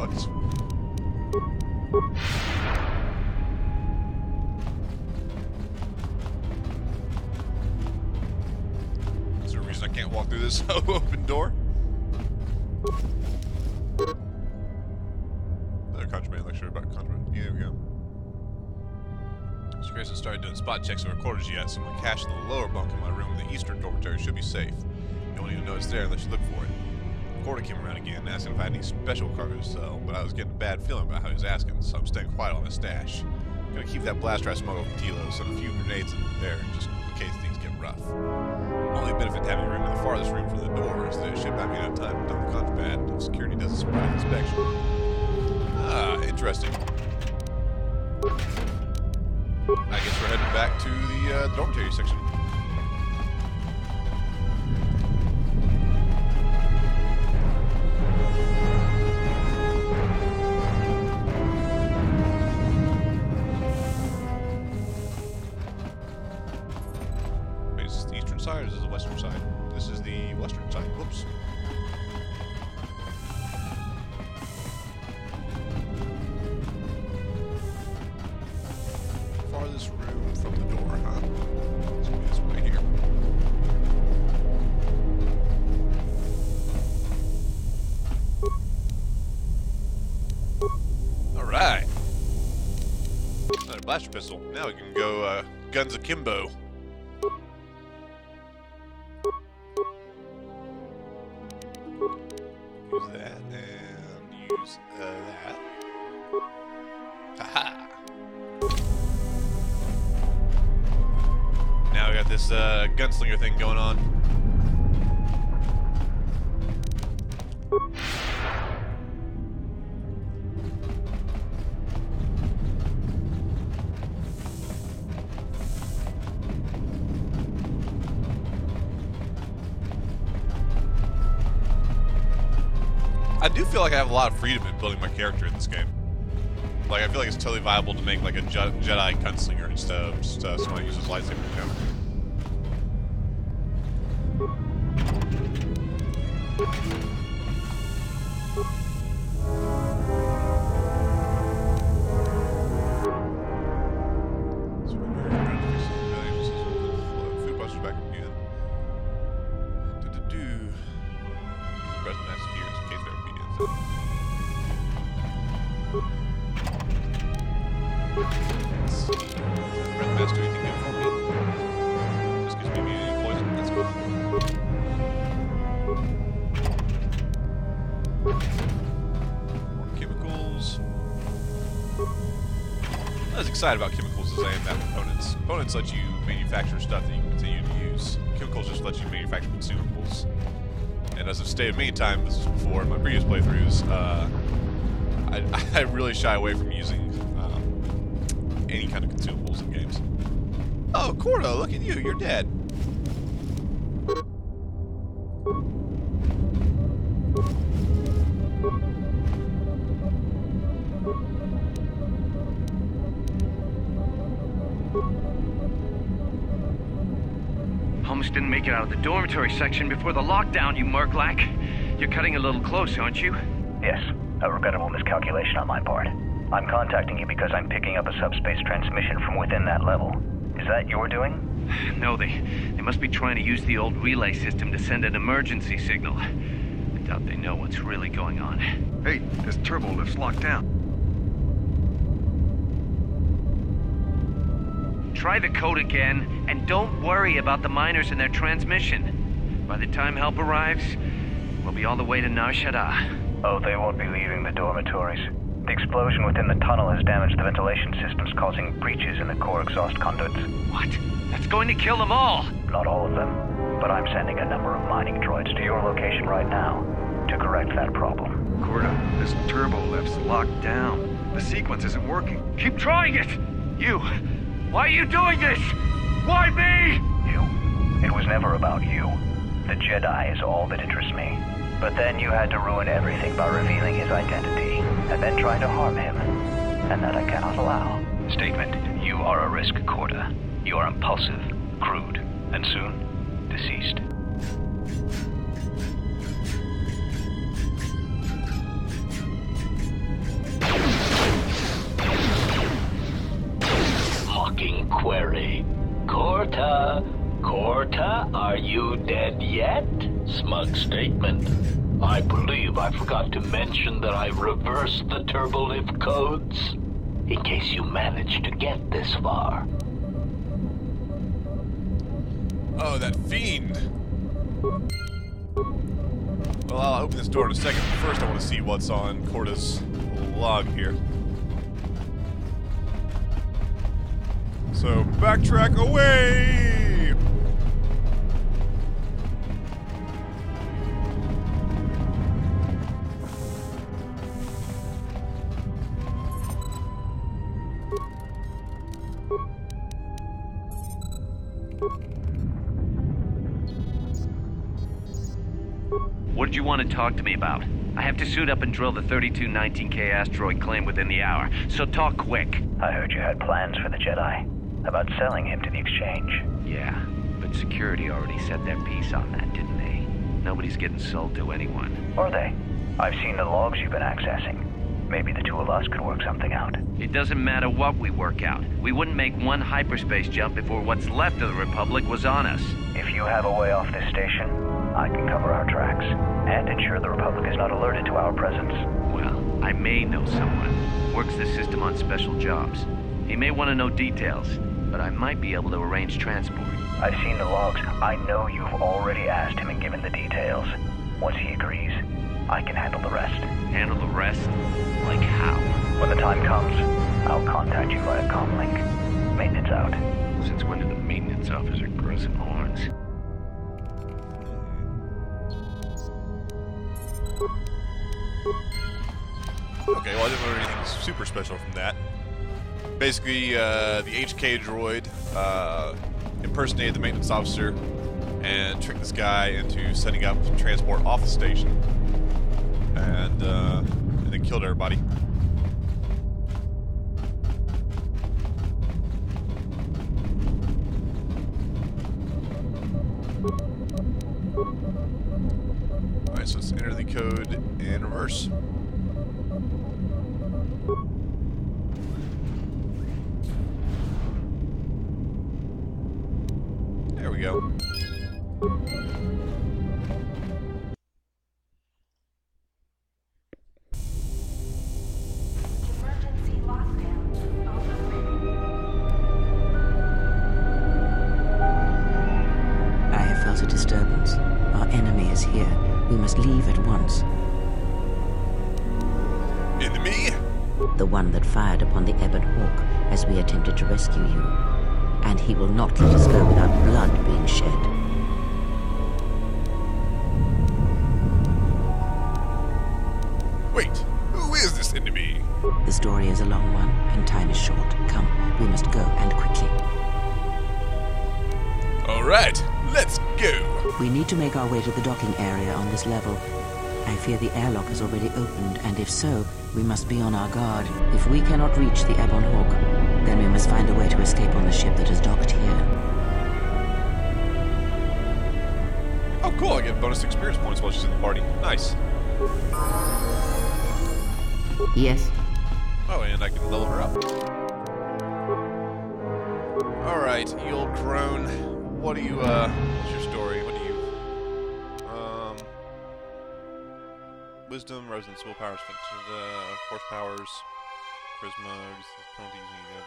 bucks. Is there a reason I can't walk through this open door? Another contraband lecture about contraband. Yeah, there we go. Security hasn't started doing spot checks on recorders yet, so my cache in the lower bunk in my room in the eastern dormitory should be safe. You won't even know it's there unless you look for it. Recorder came around again, asking if I had any special cargo to sell, but I was getting a bad feeling about how he was asking, so I'm staying quiet on the stash. I'm gonna keep that blaster I smuggled from Tilos and a few grenades in there, just in case things get rough. Only benefit to having a room in the farthest room from the door is that it should buy me enough time to dump the contraband if security does a surprise inspection. Ah, interesting. I guess we're heading back to the dormitory section. Wait, is this the eastern side or is this the western side? This is the western side. Whoops. Farthest room from the door, huh? Let's go this way here. Alright. Another blaster pistol. Now we can go guns akimbo. Use that and use that. Haha! Now we got this gunslinger thing going on. I do feel like I have a lot of freedom in building my character in this game. Like, I feel like it's totally viable to make, like, a Jedi gunslinger instead of just someone who uses lightsaber, you know? Food busters back again. Press mask here in case there be Let's see. Breath mask do anything good for me? Just gives me immunity to poison. That's cool. More chemicals. Not as excited about chemicals as I am about components. Components let you manufacture stuff that you can continue to use. Chemicals just let you manufacture consumables. And as I've stated many times before in my previous playthroughs, I really shy away from using any kind of consumables in games. Oh, KotOR, look at you, you're dead. Almost didn't make it out of the dormitory section before the lockdown, you Murklack. You're cutting a little close, aren't you? Yes, a regrettable miscalculation on my part. I'm contacting you because I'm picking up a subspace transmission from within that level. Is that your doing? No, they must be trying to use the old relay system to send an emergency signal. I doubt they know what's really going on. Hey, this turbo lift's locked down. Try the code again, and don't worry about the miners and their transmission. By the time help arrives, we'll be all the way to Nar Shaddaa. Oh, they won't be leaving the dormitories. The explosion within the tunnel has damaged the ventilation systems, causing breaches in the core exhaust conduits. What? That's going to kill them all! Not all of them, but I'm sending a number of mining droids to your location right now to correct that problem. KotOR, this turbo lift's locked down. The sequence isn't working. Keep trying it! You! Why are you doing this? Why me? You. It was never about you. The Jedi is all that interests me. But then you had to ruin everything by revealing his identity, and then trying to harm him. And that I cannot allow. Statement. You are a risk, KotOR. You are impulsive, crude, and soon, deceased. Are you dead yet? Smug statement. I believe I forgot to mention that I reversed the turbolift codes. In case you managed to get this far. Oh, that fiend! Well, I'll open this door in a second, but first I want to see what's on KotOR's log here. So, backtrack away! What did you want to talk to me about? I have to suit up and drill the 3219K asteroid claim within the hour, so talk quick. I heard you had plans for the Jedi. About selling him to the exchange. Yeah, but security already set their piece on that, didn't they? Nobody's getting sold to anyone. Or they. I've seen the logs you've been accessing. Maybe the two of us could work something out. It doesn't matter what we work out. We wouldn't make one hyperspace jump before what's left of the Republic was on us. If you have a way off this station, I can cover our tracks and ensure the Republic is not alerted to our presence. Well, I may know someone. Works the system on special jobs. He may want to know details, but I might be able to arrange transport. I've seen the logs. I know you've already asked him and given the details. Once he agrees, I can handle the rest. Handle the rest? Like how? When the time comes, I'll contact you via comlink. Maintenance out. Since when did the maintenance officer grow some horns? Okay, well I didn't learn anything super special from that. Basically, the HK droid impersonated the maintenance officer and tricked this guy into setting up transport off the station, and then killed everybody. Alright, so let's enter the code in reverse. There we go. Emergency lockdown. I have felt a disturbance. Our enemy is here. We must leave at once. Enemy? The one that fired upon the Ebon Hawk as we attempted to rescue you. And he will not let us go without blood being shed. Wait, who is this enemy? The story is a long one, and time is short. Come, we must go, and quickly. Alright, let's go. We need to make our way to the docking area on this level. I fear the airlock has already opened, and if so, we must be on our guard. If we cannot reach the Ebon Hawk, then we must find a way to escape on the ship that is docked here. Oh cool, I get bonus experience points while she's in the party. Nice. Yes? Oh, and I can level her up. Alright, you old crone. What do you, what's your story? What do you, wisdom, resonance, willpower, force powers, charisma, penalties, and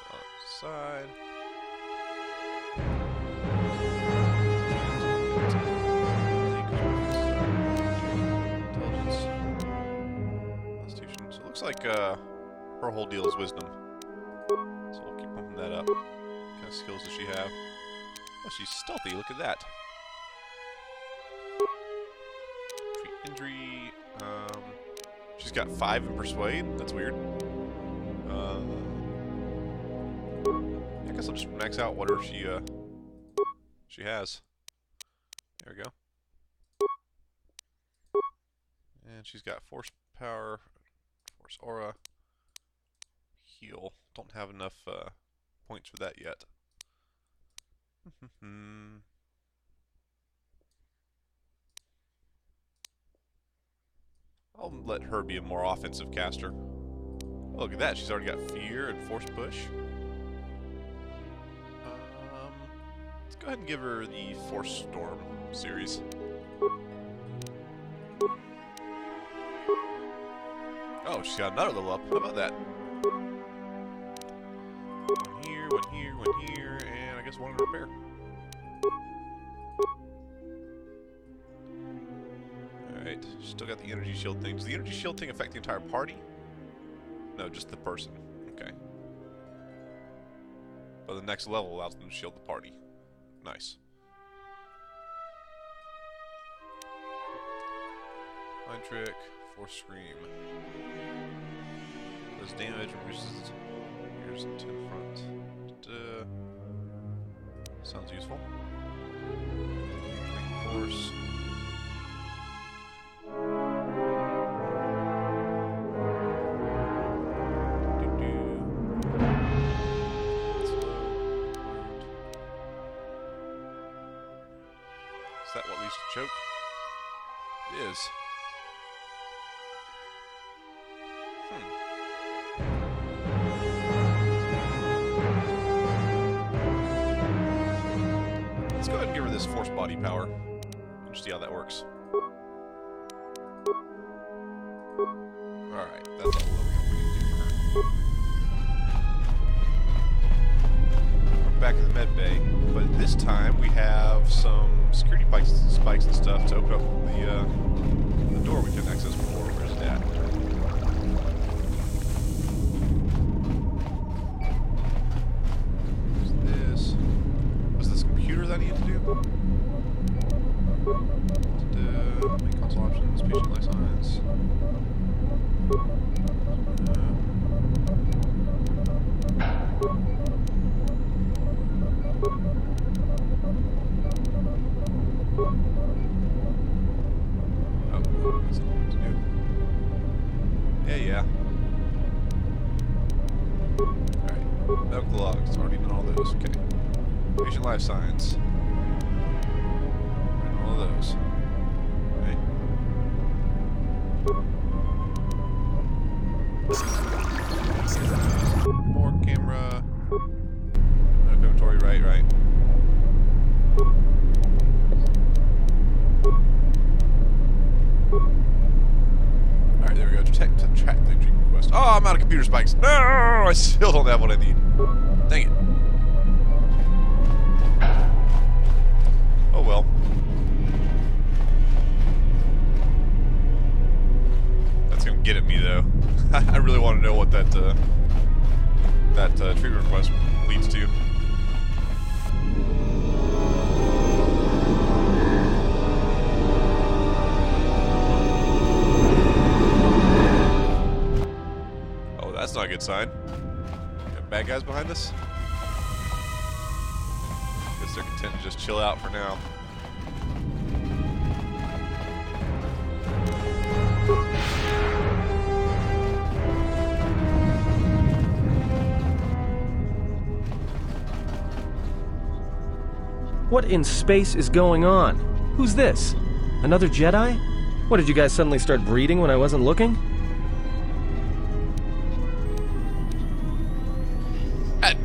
side. Intelligence. Constitution. So it looks like, her whole deal is wisdom. So we'll keep pumping that up. What kind of skills does she have? Oh, she's stealthy. Look at that. Treat injury. She's got 5 in persuade. That's weird. I guess I'll just max out whatever she has. There we go. And she's got force power, force aura, heal. Don't have enough points for that yet. I'll let her be a more offensive caster. Oh, look at that, she's already got fear and force push. Let's go ahead and give her the Force Storm series. Oh, she's got another level up. How about that? One here, one here, one here, and I guess one in repair. Alright, still got the energy shield thing. Does the energy shield thing affect the entire party? No, just the person. Okay. But the next level allows them to shield the party. Nice. Mind trick, Force Scream. Does damage, reduces ears and 10 front. Sounds useful. Force. Is that what leads to choke? It is. Let's go ahead and give her this force body power. And just see how that works. Alright, that's all the level up we can do for her. We're back in the med bay, but this time we have some security spikes and stuff to open up the door we couldn't access before. Where's that? What's this? Was this computer that I need to do? Main console options, patient life signs. Yeah. Alright. Medical logs. Already done all those. Okay. Patient life signs. Done all those. Okay. More camera. Medical inventory. Right. Alright, there we go. Track the treatment request. Oh, I'm out of computer spikes. No! I still don't have what I need. Dang it. Oh well. That's gonna get at me though. I really want to know what that treatment request leads to. That's not a good sign. Got bad guys behind us? Guess they're content to just chill out for now. What in space is going on? Who's this? Another Jedi? What, did you guys suddenly start breeding when I wasn't looking?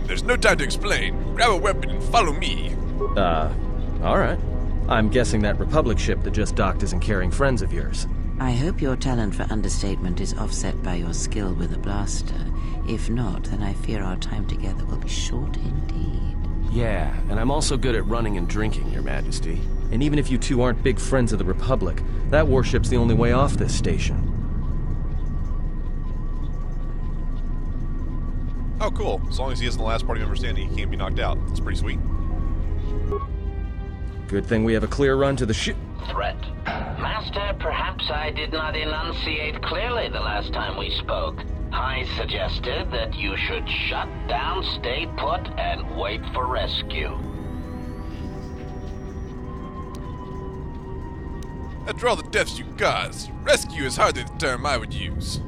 There's no time to explain. Grab a weapon and follow me. Alright. I'm guessing that Republic ship that just docked isn't carrying friends of yours. I hope your talent for understatement is offset by your skill with a blaster. If not, then I fear our time together will be short indeed. Yeah, and I'm also good at running and drinking, Your Majesty. And even if you two aren't big friends of the Republic, that warship's the only way off this station. Oh, cool. As long as he isn't the last party member standing, he can't be knocked out. That's pretty sweet. Good thing we have a clear run to the ship. Threat. Master, perhaps I did not enunciate clearly the last time we spoke. I suggested that you should shut down, stay put, and wait for rescue. After all the deaths you caused, rescue is hardly the term I would use.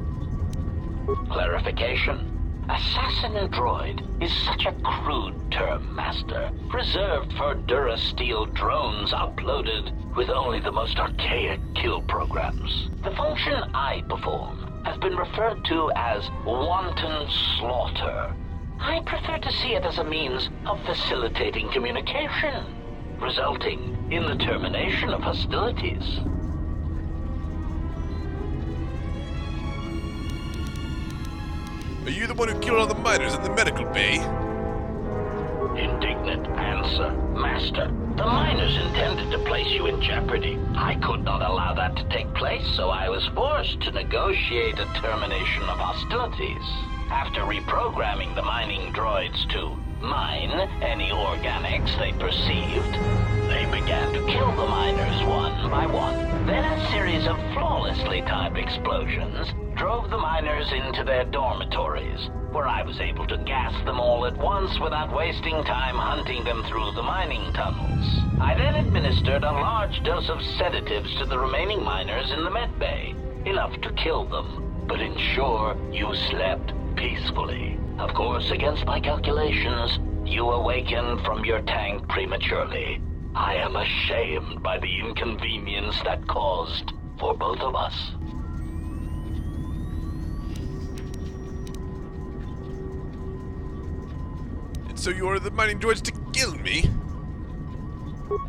Clarification. Assassin and droid is such a crude term, Master, reserved for Durasteel drones uploaded with only the most archaic kill programs. The function I perform has been referred to as wanton slaughter. I prefer to see it as a means of facilitating communication. resulting in the termination of hostilities. Are you the one who killed all the miners in the medical bay? Indignant answer. Master, the miners intended to place you in jeopardy. I could not allow that to take place, so I was forced to negotiate a termination of hostilities. After reprogramming the mining droids to mine any organics they perceived, they began to kill the miners one by one. Then a series of flawlessly timed explosions drove the miners into their dormitories, where I was able to gas them all at once without wasting time hunting them through the mining tunnels. I then administered a large dose of sedatives to the remaining miners in the med bay, enough to kill them, but ensure you slept peacefully. Of course, against my calculations, you awakened from your tank prematurely. I am ashamed by the inconvenience that caused for both of us. So you ordered the mining droids to kill me?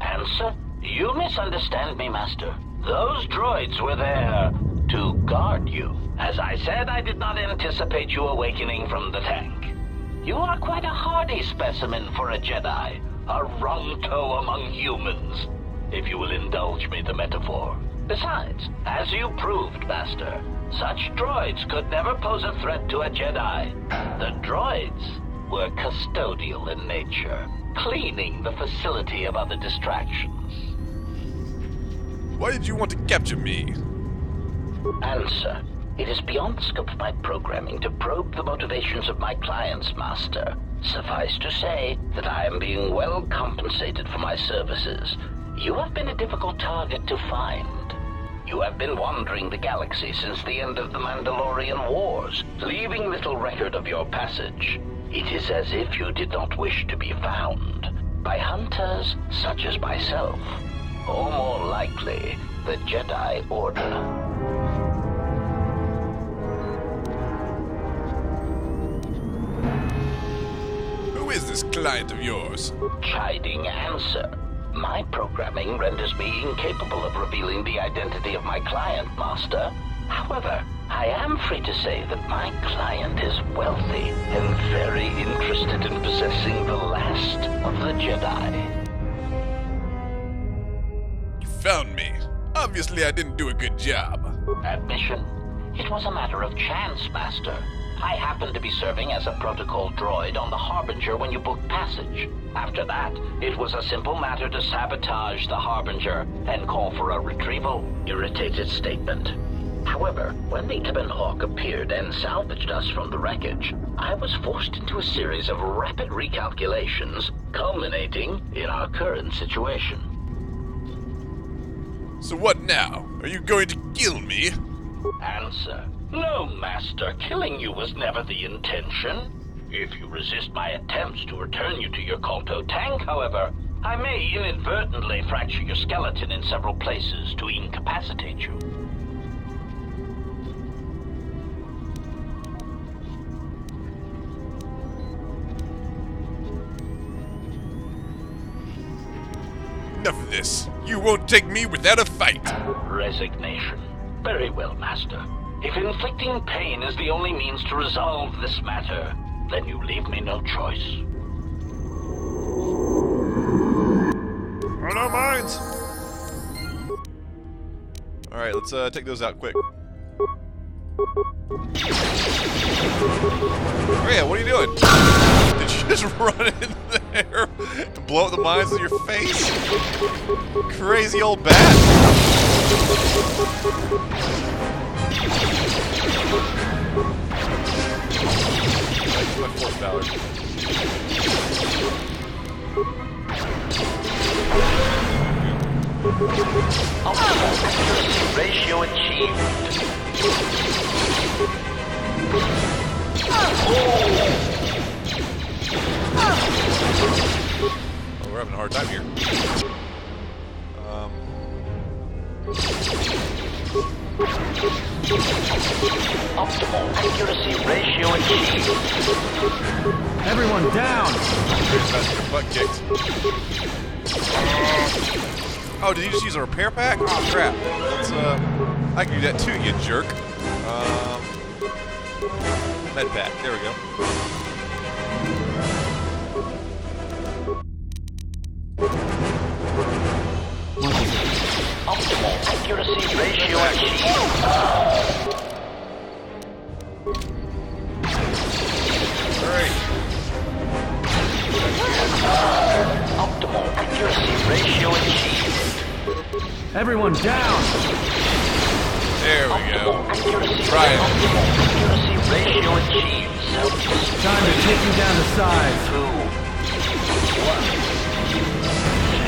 Answer? You misunderstand me, Master. Those droids were there to guard you. As I said, I did not anticipate you awakening from the tank. You are quite a hardy specimen for a Jedi, a Ronto among humans, if you will indulge me the metaphor. Besides, as you proved, Master, such droids could never pose a threat to a Jedi. The droids were custodial in nature, cleaning the facility of other distractions. Why did you want to capture me? Answer. It is beyond the scope of my programming to probe the motivations of my clients, Master. Suffice to say that I am being well compensated for my services. You have been a difficult target to find. You have been wandering the galaxy since the end of the Mandalorian Wars, leaving little record of your passage. It is as if you did not wish to be found by hunters such as myself, or more likely, the Jedi Order. Who is this client of yours? Chiding answer. My programming renders me incapable of revealing the identity of my client, Master. However, I am free to say that my client is wealthy and very interested in possessing the last of the Jedi. You found me. Obviously, I didn't do a good job. Admission. It was a matter of chance, Master. I happened to be serving as a protocol droid on the Harbinger when you booked passage. After that, it was a simple matter to sabotage the Harbinger and call for a retrieval. Irritated statement. However, when the Ebon Hawk appeared and salvaged us from the wreckage, I was forced into a series of rapid recalculations, culminating in our current situation. So what now? Are you going to kill me? Answer. No, Master. Killing you was never the intention. If you resist my attempts to return you to your KotOR tank, however, I may inadvertently fracture your skeleton in several places to incapacitate you. Enough of this. You won't take me without a fight. Resignation. Very well, Master. If inflicting pain is the only means to resolve this matter, then you leave me no choice. On our minds! Alright, let's take those out quick. Oh yeah, what are you doing? Did you just run in there and blow up the mines with your face? Crazy old bat! That's my force power. Optimal ratio achieved. Oh, we're having a hard time here. Optimal accuracy ratio achieved. Everyone down! Here's your butt kicked. Oh, did he just use a repair pack? Oh, crap. Let's, I can do that too, you jerk. Med pack. There we go. Optimal accuracy ratio achieved. Great. Optimal accuracy ratio achieved. Everyone down! There we go. Accuracy, Try it. optimal accuracy ratio achieved. Time to take you down to size. 2, 1.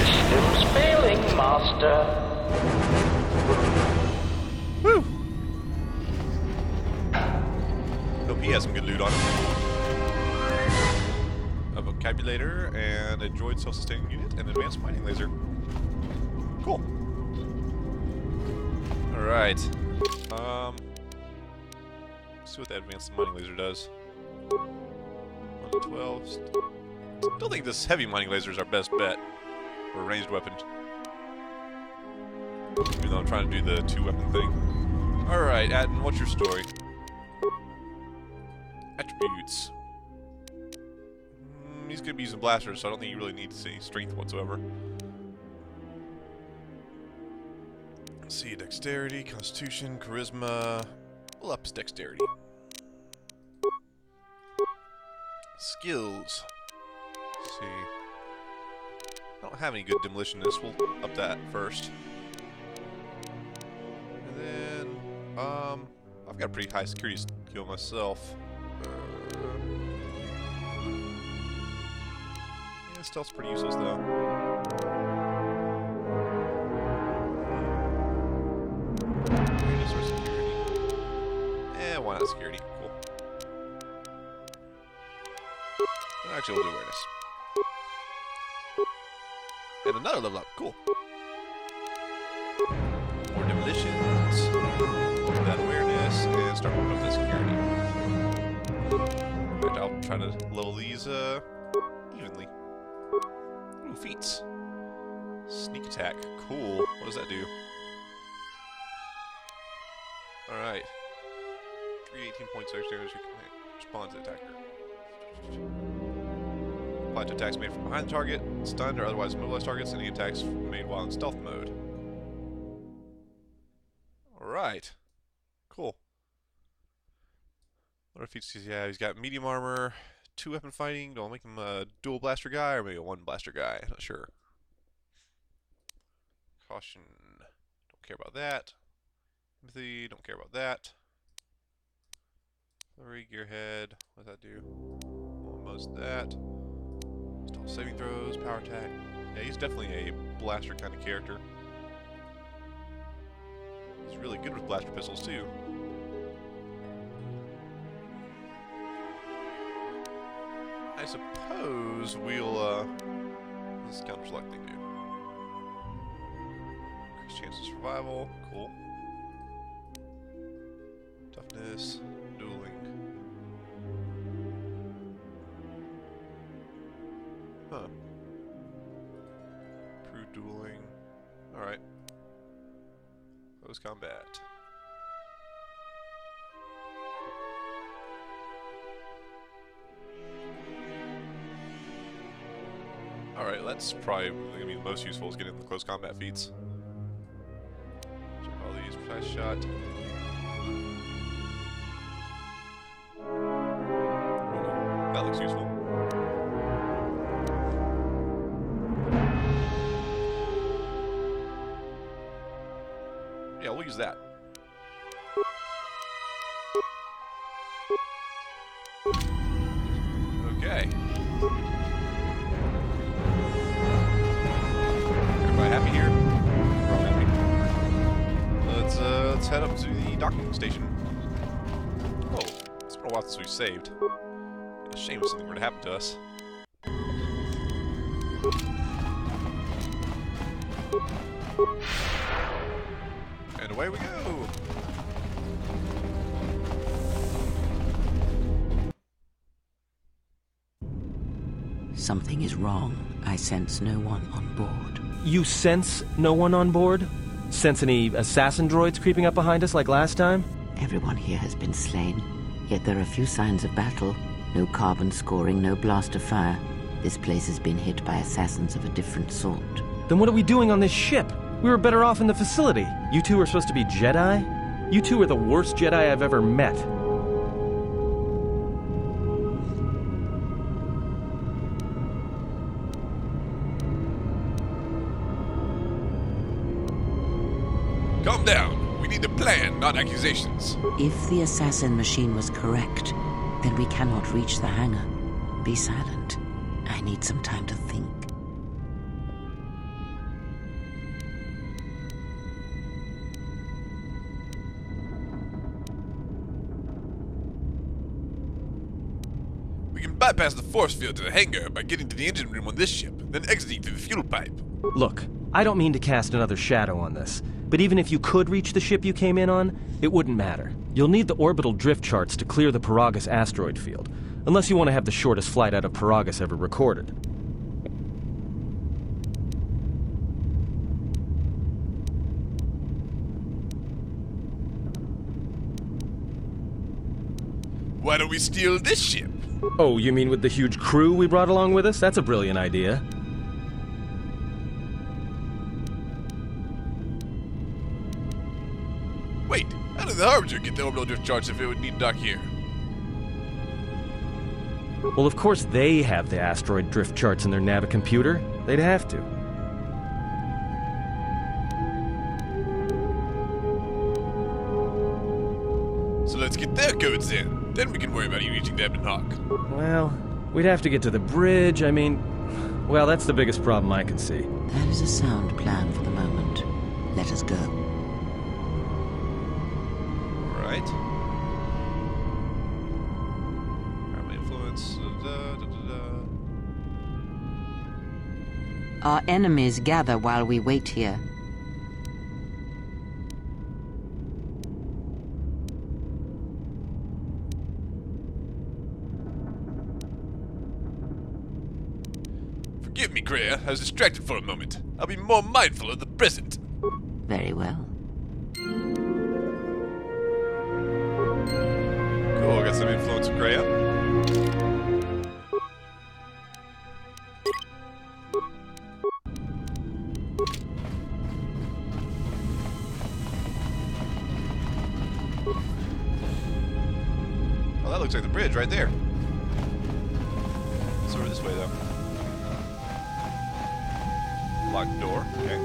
Systems failing, Master. Woo! Hope he has some good loot on him. A vocabulator and a droid self-sustaining unit and an advanced mining laser. Cool. Alright. Let's see what that advanced mining laser does. 1 to 12. Still think this heavy mining laser is our best bet for a ranged weapon. Even though I'm trying to do the 2-weapon thing. Alright, Adden, what's your story? Attributes. He's going to be using blasters, so I don't think he really needs any strength whatsoever. Let's see, dexterity, constitution, charisma. We'll up his dexterity. Skills. Let's see. I don't have any good demolitionists. We'll up that first. And then, I've got a pretty high security skill myself. Yeah, stealth's pretty useless though. Awareness or security? Eh, why not security? Cool. Actually, we'll do awareness. And another level up. Cool. More demolitions. Do that awareness and start working up that security. Alright, I'll try to level these evenly. Ooh, feats. Sneak attack. Cool. What does that do? Alright. 3 18 points extra damage. You can respond to the attacker. Apply to attacks made from behind the target, stunned or otherwise immobilized targets, any attacks made while in stealth mode. Alright. Cool. What are feats does he have? He's got medium armor, 2-weapon fighting. Do I make him a dual blaster guy or maybe a 1 blaster guy? Not sure. Caution. Don't care about that. Empathy. Don't care about that. Flurry, gearhead. What does that do? Almost that. Stealth saving throws, power attack. Yeah, he's definitely a blaster kind of character. He's really good with blaster pistols too. I suppose we'll this counter select thing do. Increased chance of survival, cool. Toughness, dueling. Huh. Improved dueling. Alright. Close combat. Alright, that's probably going to be the most useful is getting the close combat feats. Check all these. Precise shot. Ooh, that looks useful. Yeah, we'll use that. Okay. Everybody happy here? We're all happy. Let's head up to the docking station. Oh, it's been a while since we've saved. It's a shame if something were to happen to us. And away we go! Something is wrong. I sense no one on board. You sense no one on board? Sense any assassin droids creeping up behind us like last time? Everyone here has been slain, yet there are few signs of battle. No carbon scoring, no blast of fire. This place has been hit by assassins of a different sort. Then what are we doing on this ship? We were better off in the facility. You two are supposed to be Jedi? You two are the worst Jedi I've ever met. Calm down. We need a plan, not accusations. If the assassin machine was correct, then we cannot reach the hangar. Be silent. I need some time to think. We can bypass the force field to the hangar by getting to the engine room on this ship, then exiting through the fuel pipe. Look, I don't mean to cast another shadow on this, but even if you could reach the ship you came in on, it wouldn't matter. You'll need the orbital drift charts to clear the Paragus asteroid field, unless you want to have the shortest flight out of Paragus ever recorded. Why don't we steal this ship? Oh, you mean with the huge crew we brought along with us? That's a brilliant idea. Wait, how did the Harbinger get the orbital drift charts if it would need to dock here? Well, of course they have the asteroid drift charts in their navicomputer. They'd have to. So let's get their codes in. Then we can worry about you reaching the Ebon Hawk. Well, we'd have to get to the bridge. I mean, well, that's the biggest problem I can see. That is a sound plan for the moment. Let us go. Right. Family influence. Our enemies gather while we wait here. Forgive me, Kreia. I was distracted for a moment. I'll be more mindful of the present. Very well. Cool, got some influence from Kreia. Oh, that looks like the bridge right there. It's over this way, though. Locked door, okay.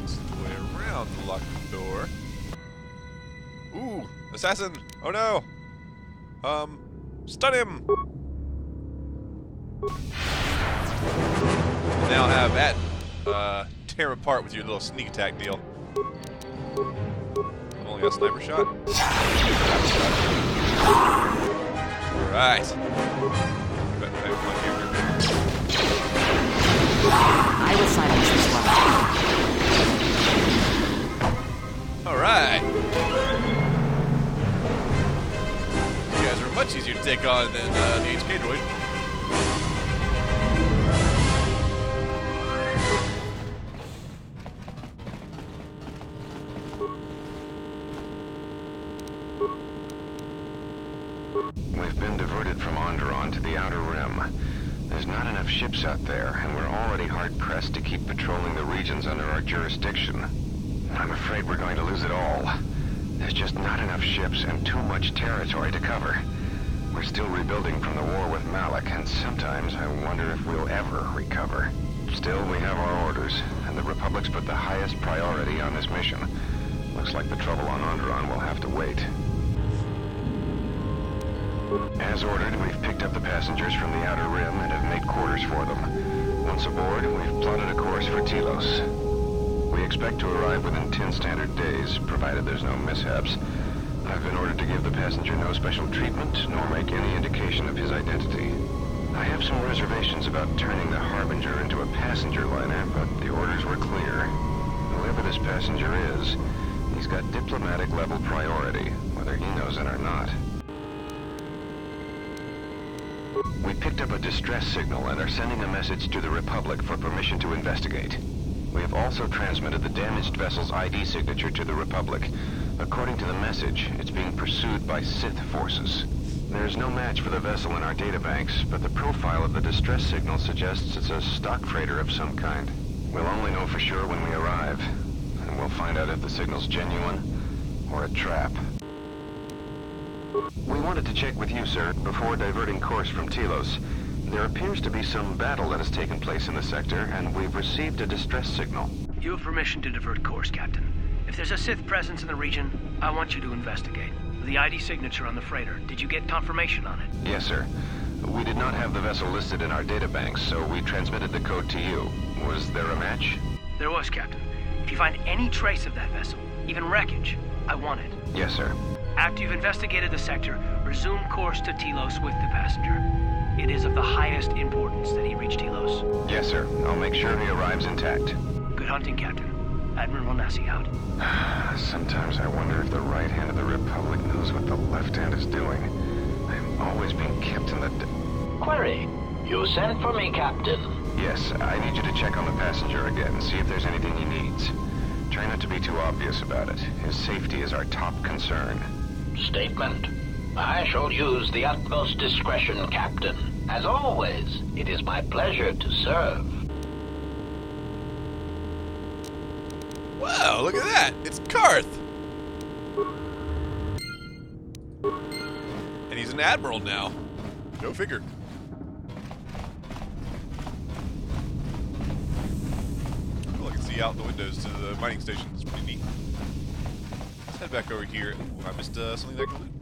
It's the way around to lock the door. Ooh, assassin! Oh no! Stun him! Now have that, tear him apart with your little sneak attack deal. I've only got sniper shot. Alright. I will silence this one. Alright. You guys are much easier to take on than the HK droid. We've been diverted from Onderon to the Outer Rim. There's not enough ships out there, and we're already hard-pressed to keep patrolling the regions under our jurisdiction. I'm afraid we're going to lose it all. There's just not enough ships and too much territory to cover. We're still rebuilding from the war with Malak, and sometimes I wonder if we'll ever recover. Still, we have our orders, and the Republic's put the highest priority on this mission. Looks like the trouble on Onderon will have to wait. As ordered, we've picked up the passengers from the Outer Rim and have made quarters for them. Once aboard, we've plotted a course for Telos. We expect to arrive within 10 standard days, provided there's no mishaps. I've been ordered to give the passenger no special treatment, nor make any indication of his identity. I have some reservations about turning the Harbinger into a passenger liner, but the orders were clear. Whoever this passenger is, he's got diplomatic level priority, whether he knows it or not. We picked up a distress signal and are sending a message to the Republic for permission to investigate. We have also transmitted the damaged vessel's ID signature to the Republic. According to the message, it's being pursued by Sith forces. There's no match for the vessel in our databanks, but the profile of the distress signal suggests it's a stock freighter of some kind. We'll only know for sure when we arrive, and we'll find out if the signal's genuine or a trap. We wanted to check with you, sir, before diverting course from Telos. There appears to be some battle that has taken place in the sector, and we've received a distress signal. You have permission to divert course, Captain. If there's a Sith presence in the region, I want you to investigate. The ID signature on the freighter, did you get confirmation on it? Yes, sir. We did not have the vessel listed in our databanks, so we transmitted the code to you. Was there a match? There was, Captain. If you find any trace of that vessel, even wreckage, I want it. Yes, sir. After you've investigated the sector, resume course to Telos with the passenger. It is of the highest importance that he reach Telos. Yes, sir. I'll make sure he arrives intact. Good hunting, Captain. Admiral Nassi out. Sometimes I wonder if the right hand of the Republic knows what the left hand is doing. I'm always being kept in the... Query. You sent for me, Captain. Yes, I need you to check on the passenger again, see if there's anything he needs. Try not to be too obvious about it. His safety is our top concern. Statement. I shall use the utmost discretion, Captain. As always, it is my pleasure to serve. Wow, look at that! It's Karth! And he's an admiral now. Go figure. Well, I can see out the windows to the mining station. It's pretty neat. Let's head back over here. Ooh, I missed something that I can loot.